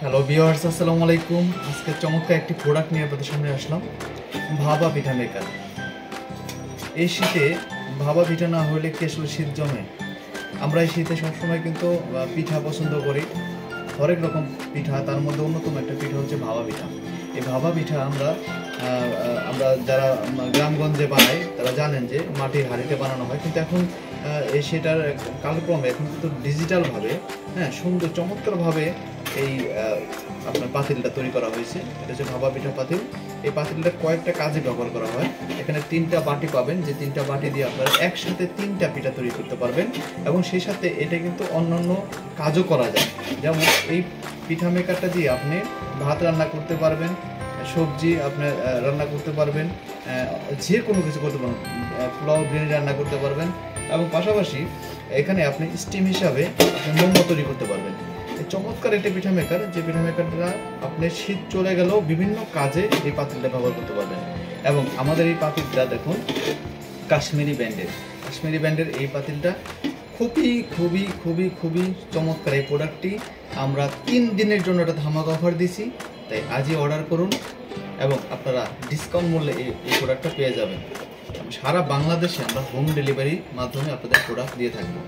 Hello viewers, আসসালামু আলাইকুম। আজকে চমৎকার একটি প্রোডাক্ট নিয়ে আপনাদের সামনে আসলাম, ভাবা পিঠা মেকার। এই শীতে ভাবা পিঠা না হলে কি আসলে শীত জমে? আমরা এই শীতে সবসময় কিন্তু পিঠা পছন্দ করি, হরেক রকম পিঠা। তার মধ্যে অন্যতম একটা পিঠা হচ্ছে ভাবা পিঠা। এই ভাবা পিঠা আমরা আমরা যারা গ্রামগঞ্জে বানাই তারা জানেন যে মাটির হাঁড়িতে বানানো হয়, কিন্তু এখন সেটার কালক্রমে এখন কিন্তু ডিজিটালভাবে সুন্দর চমৎকারভাবে এই আপনার পাতিলটা তৈরি করা হয়েছে। এটা হচ্ছে ভাবা পিঠা পাতিল। এই পাতিলটা কয়েকটা কাজে ব্যবহার করা হয়। এখানে 3টা বাটি পাবেন, যে 3টা বাটি দিয়ে আপনারা একসাথে 3টা পিঠা তৈরি করতে পারবেন। এবং সেই সাথে এটা কিন্তু অন্যান্য কাজও করা যায়। যেমন এই পিঠা মেকারটা দিয়ে আপনি ভাত রান্না করতে পারবেন, সবজি আপনি রান্না করতে পারবেন, যে কোনো কিছু করতে পারবেন, পোলাও বিরিয়ানি রান্না করতে পারবেন। এবং পাশাপাশি এখানে আপনি স্টিম হিসাবে আপনি মোমো তৈরি করতে পারবেন। চমৎকার একটা পিঠা মেকার, যে পিঠা মেকারটা আপনি শীত চলে গেলেও বিভিন্ন কাজে এই পাতিলটা ব্যবহার করতে পারবেন। এবং আমাদের এই পাতিলটা দেখুন কাশ্মীরি ব্র্যান্ডের এই পাতিলটা খুবই খুবই খুবই খুবই চমৎকার। এই প্রোডাক্টটি আমরা 3 দিনের জন্য একটা ধামাকা অফার দিছি, তাই আজই অর্ডার করুন এবং আপনারা ডিসকাউন্ট মূল্যে এই প্রোডাক্টটা পেয়ে যাবেন। সারা বাংলাদেশে আমরা হোম ডেলিভারির মাধ্যমে আপনাদের প্রোডাক্ট দিয়ে থাকবো।